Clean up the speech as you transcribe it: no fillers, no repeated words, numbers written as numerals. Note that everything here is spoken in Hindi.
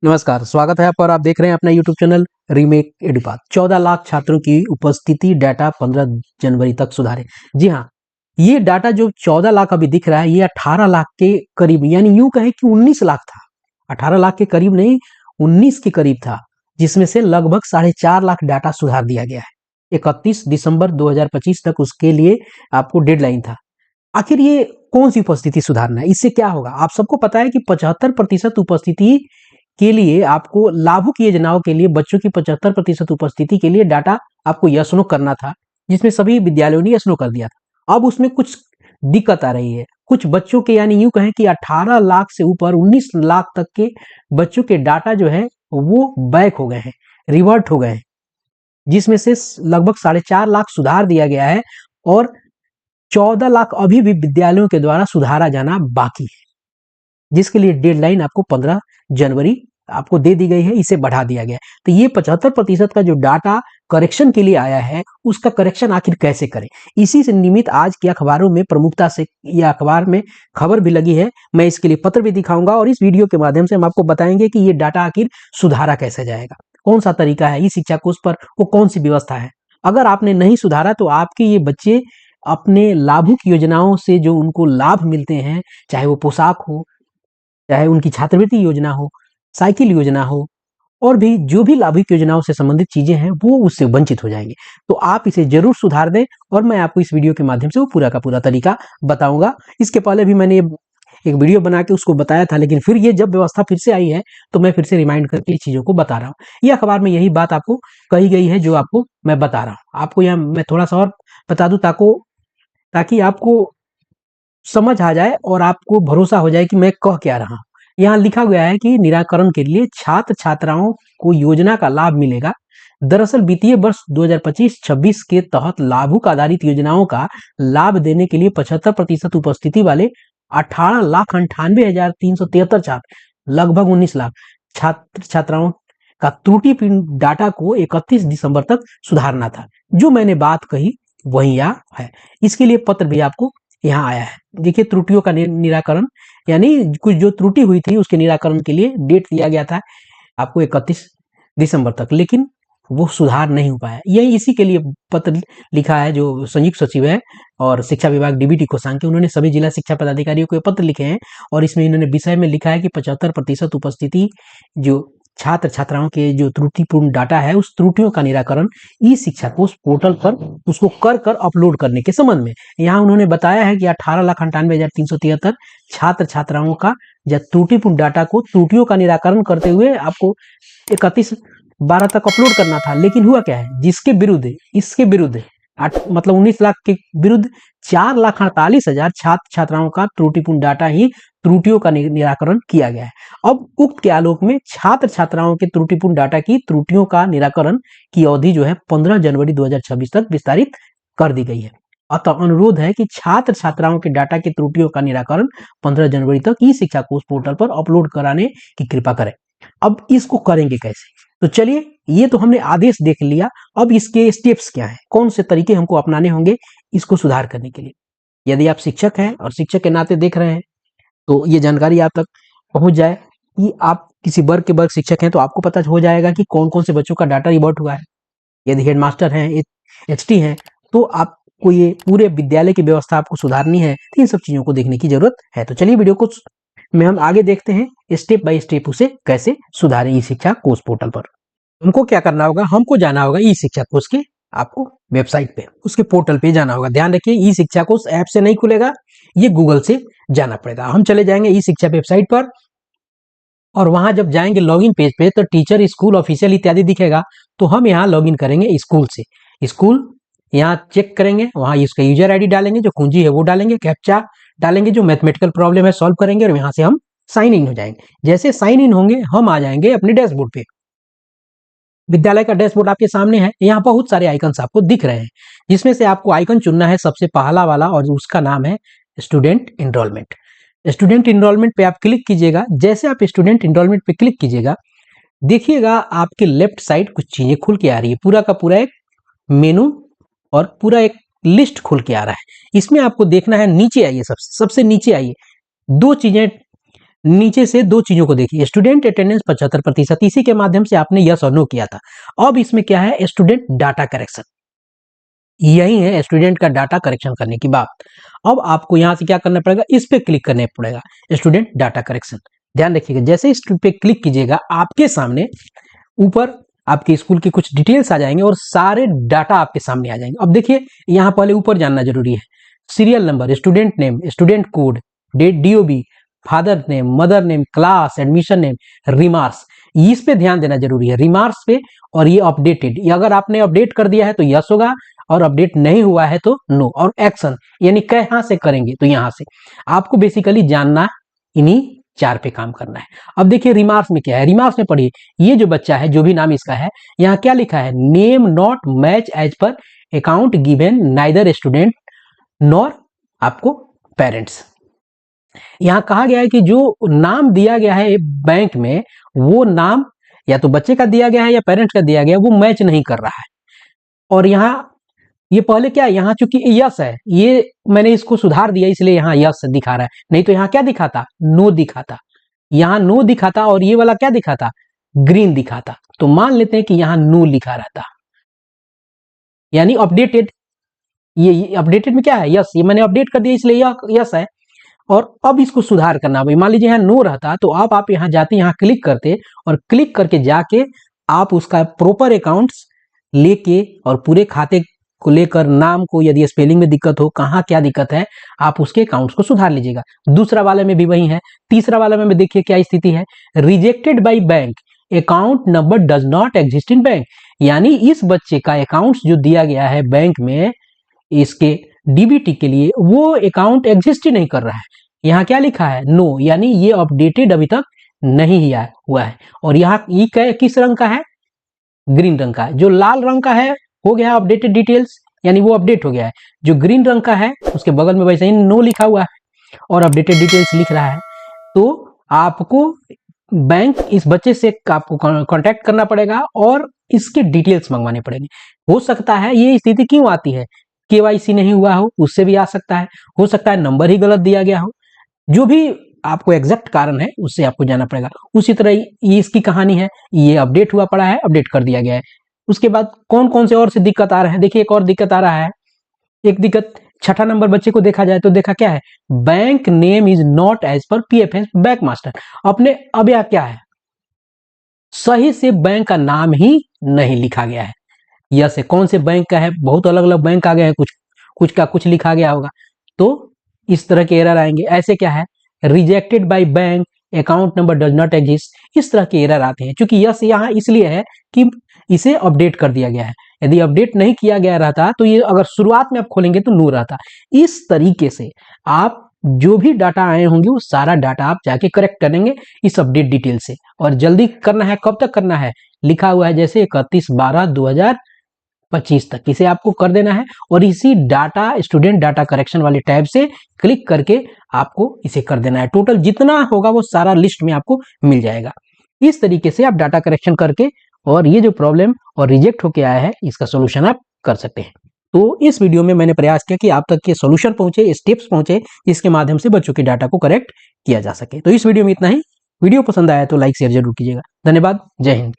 नमस्कार, स्वागत है आप और आप देख रहे हैं अपना YouTube चैनल रीमेक एडुपाथ। 14 लाख छात्रों की उपस्थिति डाटा 15 जनवरी तक सुधारे। जी हाँ, ये डाटा जो 14 लाख अभी दिख रहा है ये 18 लाख के करीब, यानी यूं कहे कि 19 लाख था। 18 लाख के करीब नहीं, 19 के करीब था, जिसमें से लगभग 4.5 लाख डाटा सुधार दिया गया है। 31 दिसंबर 2025 तक उसके लिए आपको डेडलाइन था। आखिर ये कौन सी उपस्थिति सुधारना है, इससे क्या होगा? आप सबको पता है कि 75% उपस्थिति के लिए आपको लाभुक योजनाओं के लिए बच्चों की 75% उपस्थिति के लिए डाटा आपको यस नो करना था, जिसमें सभी विद्यालयों ने यस नो कर दिया था। अब उसमें कुछ दिक्कत आ रही है। कुछ बच्चों के, यानी यूं कहें कि 18 लाख से ऊपर 19 लाख तक के बच्चों के डाटा जो है वो बैक हो गए हैं, रिवर्ट हो गए हैं, जिसमें से लगभग 4.5 लाख सुधार दिया गया है और 14 लाख अभी भी विद्यालयों के द्वारा सुधारा जाना बाकी है, जिसके लिए डेडलाइन आपको 15 जनवरी आपको दे दी गई है, इसे बढ़ा दिया गया है। तो ये 75% का जो डाटा करेक्शन के लिए आया है, उसका करेक्शन आखिर कैसे करें, इसी से निमित्त आज के अखबारों में प्रमुखता से यह अखबार में खबर भी लगी है। मैं इसके लिए पत्र भी दिखाऊंगा और इस वीडियो के माध्यम से हम आपको बताएंगे कि ये डाटा आखिर सुधारा कैसे जाएगा, कौन सा तरीका है, ई शिक्षा कोष पर वो कौन सी व्यवस्था है। अगर आपने नहीं सुधारा तो आपके ये बच्चे अपने लाभुक योजनाओं से जो उनको लाभ मिलते हैं, चाहे वो पोशाक हो, चाहे उनकी छात्रवृत्ति योजना हो, साइकिल योजना हो, और भी जो भी लाभुक योजनाओं से संबंधित चीजें हैं वो उससे वंचित हो जाएंगे। तो आप इसे जरूर सुधार दें और मैं आपको इस वीडियो के माध्यम से वो पूरा का पूरा तरीका बताऊंगा। इसके पहले भी मैंने एक वीडियो बना के उसको बताया था, लेकिन फिर ये जब व्यवस्था फिर से आई है तो मैं फिर से रिमाइंड करके इस चीजों को बता रहा हूँ। ये अखबार में यही बात आपको कही गई है जो आपको मैं बता रहा हूँ। आपको यहाँ मैं थोड़ा सा और बता दूं ताकि आपको समझ आ जाए और आपको भरोसा हो जाए कि मैं कह क्या रहा हूं। यहाँ लिखा गया है कि निराकरण के लिए छात्र छात्राओं को योजना का लाभ मिलेगा। दरअसल वित्तीय वर्ष 2025-26 के तहत लाभुक आधारित योजनाओं का लाभ देने के लिए 75% उपस्थिति वाले 18,98,373 छात्र, लगभग 19 लाख छात्र छात्राओं का त्रुटिपूर्ण डाटा को 31 दिसंबर तक सुधारना था। जो मैंने बात कही वही यहाँ है। इसके लिए पत्र भी आपको यहाँ आया है। देखिए, त्रुटियों का निराकरण, यानी कुछ जो त्रुटि हुई थी उसके निराकरण के लिए डेट दिया गया था आपको 31 दिसंबर तक, लेकिन वो सुधार नहीं हो पाया। यही इसी के लिए पत्र लिखा है जो संयुक्त सचिव है और शिक्षा विभाग डीबीटी कोषांग के, उन्होंने सभी जिला शिक्षा पदाधिकारियों को पत्र लिखे हैं और इसमें इन्होंने विषय में लिखा है कि 75% उपस्थिति जो छात्र छात्राओं के जो त्रुटिपूर्ण डाटा है उस त्रुटियों का निराकरण ई शिक्षा कोष पोर्टल पर उसको कर अपलोड करने के संबंध में यहाँ उन्होंने बताया है कि 18,98,373 छात्र छात्राओं का त्रुटिपूर्ण डाटा को त्रुटियों का निराकरण करते हुए आपको 31/12 तक अपलोड करना था। लेकिन हुआ क्या है, जिसके विरुद्ध, इसके विरुद्ध मतलब 19 लाख के विरुद्ध 4,48,000 छात्र छात्राओं का त्रुटिपूर्ण डाटा ही त्रुटियों का निराकरण किया गया है। अब उक्त के आलोक में छात्र छात्राओं के त्रुटिपूर्ण डाटा की त्रुटियों का निराकरण की अवधि जो है 15 जनवरी 2026 तक विस्तारित कर दी गई है। अतः अनुरोध है कि छात्र छात्राओं के डाटा की त्रुटियों का निराकरण 15 जनवरी तक ई शिक्षा कोष पोर्टल पर अपलोड कराने की कृपा करें। अब इसको करेंगे कैसे? तो चलिए, ये तो हमने आदेश देख लिया। अब इसके स्टेप्स क्या हैं, कौन से तरीके हमको अपनाने होंगे इसको सुधार करने के लिए। यदि आप शिक्षक हैं और शिक्षक के नाते देख रहे हैं तो ये जानकारी आप तक पहुंच जाए कि आप किसी वर्ग के वर्ग शिक्षक हैं तो आपको पता हो जाएगा कि कौन कौन से बच्चों का डाटा रिवर्ट हुआ है। यदि हेडमास्टर हैं, एचटी हैं, तो आपको ये पूरे विद्यालय की व्यवस्था आपको सुधारनी है, तो इन सब चीजों को देखने की जरूरत है। तो चलिए वीडियो को में हम आगे देखते हैं स्टेप बाय स्टेप उसे कैसे सुधारें ई शिक्षा कोष पोर्टल पर। हमको क्या करना होगा, हमको जाना होगा ई शिक्षा कोष के आपको वेबसाइट पे, उसके पोर्टल पे जाना होगा। ध्यान रखिए, ई शिक्षा कोष ऐप से नहीं खुलेगा, ये गूगल से जाना पड़ेगा। हम चले जाएंगे ई शिक्षा वेबसाइट पर और वहां जब जाएंगे लॉगिन पेज पे तो टीचर, स्कूल, ऑफिशियल इत्यादि दिखेगा। तो हम यहाँ लॉगिन करेंगे स्कूल से। स्कूल यहाँ चेक करेंगे, वहां इसका यूजर आईडी डालेंगे, जो कुंजी है वो डालेंगे, कैप्चा डालेंगे, जो मैथमेटिकल प्रॉब्लम है सॉल्व करेंगे और यहाँ से हम साइन इन हो जाएंगे। जैसे साइन इन होंगे हम आ जाएंगे अपने डैशबोर्ड पे। विद्यालय का डैशबोर्ड आपके सामने है। यहाँ बहुत सारे आइकन्स आपको दिख रहे हैं, जिसमें से आपको आइकन चुनना है सबसे पहला वाला और उसका नाम है स्टूडेंट एनरोलमेंट। स्टूडेंट एनरोलमेंट पे आप क्लिक कीजिएगा। जैसे आप स्टूडेंट एनरोलमेंट पे क्लिक कीजिएगा, देखिएगा आपके लेफ्ट साइड कुछ चीजें खुल के आ रही है। पूरा का पूरा एक मेनू और पूरा एक लिस्ट खुल के आ रहा है। इसमें आपको देखना है, नीचे आइए, सबसे नीचे आइए, दो चीजें नीचे से दो चीजों को देखिए, स्टूडेंट अटेंडेंस 75%, इसी के माध्यम से आपने यस और नो किया था। अब इसमें क्या है, स्टूडेंट डाटा करेक्शन, यही है स्टूडेंट का डाटा करेक्शन करने की बात। अब आपको यहां से क्या करना पड़ेगा, इस पे क्लिक करना पड़ेगा, स्टूडेंट डाटा करेक्शन। ध्यान रखिएगा, जैसे इस पे क्लिक कीजिएगा आपके सामने ऊपर आपके स्कूल की कुछ डिटेल्स आ जाएंगे और सारे डाटा आपके सामने आ जाएंगे। अब देखिए यहां पहले ऊपर जानना जरूरी है, serial number, student name, student code, date, DOB, father name, mother name, class, admission name, remarks, इस पे ध्यान देना जरूरी है, रिमार्क्स पे। और ये अपडेटेड, अगर आपने अपडेट कर दिया है तो यस होगा, और अपडेट नहीं हुआ है तो नो। और एक्शन यानी कहां से करेंगे, तो यहां से आपको बेसिकली जानना, इन्हीं 4 पे काम करना है। अब देखिए रिमार्क्स में क्या है, रिमार्क्स में पढ़िए, ये जो बच्चा है, जो भी नाम इसका है, यहाँ क्या लिखा है, name not match as per account given neither student nor आपको पेरेंट्स। यहां कहा गया है कि जो नाम दिया गया है बैंक में, वो नाम या तो बच्चे का दिया गया है या पेरेंट्स का दिया गया है, वो मैच नहीं कर रहा है। और यहाँ ये पहले क्या है, यहाँ चूंकि यस है, ये मैंने इसको सुधार दिया इसलिए यहाँ यस दिखा रहा है, नहीं तो यहाँ क्या दिखाता, नो दिखाता। यहाँ नो दिखाता और ये वाला क्या दिखाता, ग्रीन दिखाता। तो मान लेते हैं कि यहाँ नो लिखा रहता, यानी अपडेटेड। ये अपडेटेड में क्या है, यस, ये मैंने अपडेट कर दिया इसलिए यस है। और अब इसको सुधार करना, भाई मान लीजिए यहाँ नो रहता तो आप यहाँ जाते, यहाँ क्लिक करते, और क्लिक करके जाके आप उसका प्रॉपर अकाउंट्स लेके और पूरे खाते को लेकर, नाम को यदि स्पेलिंग में दिक्कत हो, कहाँ क्या दिक्कत है, आप उसके अकाउंट्स को सुधार लीजिएगा। दूसरा वाले में भी वही है। तीसरा वाले में देखिए क्या स्थिति है, rejected by bank, account number does not exist in bank, यानी इस बच्चे का अकाउंट्स जो दिया गया है बैंक में, इसके डीबीटी के लिए, वो अकाउंट एग्जिस्ट ही नहीं कर रहा है। यहाँ क्या लिखा है, नो, यानी ये अपडेटेड अभी तक नहीं हुआ है। और यहाँ ये किस रंग का है, ग्रीन रंग का है। जो लाल रंग का है हो गया अपडेटेड डिटेल्स, यानी वो अपडेट हो गया है। जो ग्रीन रंग का है उसके बगल में वैसे ही नो लिखा हुआ है और अपडेटेड डिटेल्स लिख रहा है। तो आपको बैंक इस बच्चे से आपको कांटेक्ट करना पड़ेगा और इसके डिटेल्स मंगवाने पड़ेंगे। हो सकता है ये स्थिति क्यों आती है, केवाईसी नहीं हुआ हो, उससे भी आ सकता है, हो सकता है नंबर ही गलत दिया गया हो, जो भी आपको एग्जैक्ट कारण है उससे आपको जाना पड़ेगा। उसी तरह ये इसकी कहानी है, ये अपडेट हुआ पड़ा है, अपडेट कर दिया गया है। उसके बाद कौन कौन से और से दिक्कत आ रहे हैं, देखिए एक और दिक्कत आ रहा है। एक दिक्कत, छठा नंबर बच्चे को देखा जाए तो देखा क्या है, bank name is not as per PFS bank master. अपने अब यह क्या है, सही से बैंक का नाम ही नहीं लिखा गया है। यह से कौन से बैंक का है, बहुत अलग अलग बैंक आ गए हैं, कुछ का कुछ लिखा गया होगा, तो इस तरह के एरर आएंगे। ऐसे क्या है, rejected by bank, account number does not exist, इस तरह के एरर आते हैं। क्योंकि यस यहाँ इसलिए है कि इसे अपडेट कर दिया गया है, यदि अपडेट नहीं किया गया रहता तो ये अगर शुरुआत में आप खोलेंगे तो नो रहता। इस तरीके से आप जो भी डाटा आए होंगे वो सारा डाटा आप जाके करेक्ट करेंगे इस अपडेट डिटेल से। और जल्दी करना है, कब तक करना है, लिखा हुआ है जैसे 31/12/2025 तक इसे आपको कर देना है। और इसी डाटा स्टूडेंट डाटा करेक्शन वाले टैब से क्लिक करके आपको इसे कर देना है। टोटल जितना होगा वो सारा लिस्ट में आपको मिल जाएगा। इस तरीके से आप डाटा करेक्शन करके और ये जो प्रॉब्लम और रिजेक्ट होके आया है इसका सोल्यूशन आप कर सकते हैं। तो इस वीडियो में मैंने प्रयास किया कि आप तक के सोल्यूशन पहुंचे, स्टेप्स पहुंचे, जिसके माध्यम से बच्चों के डाटा को करेक्ट किया जा सके। तो इस वीडियो में इतना ही। वीडियो पसंद आया तो लाइक शेयर जरूर कीजिएगा। धन्यवाद। जय हिंद।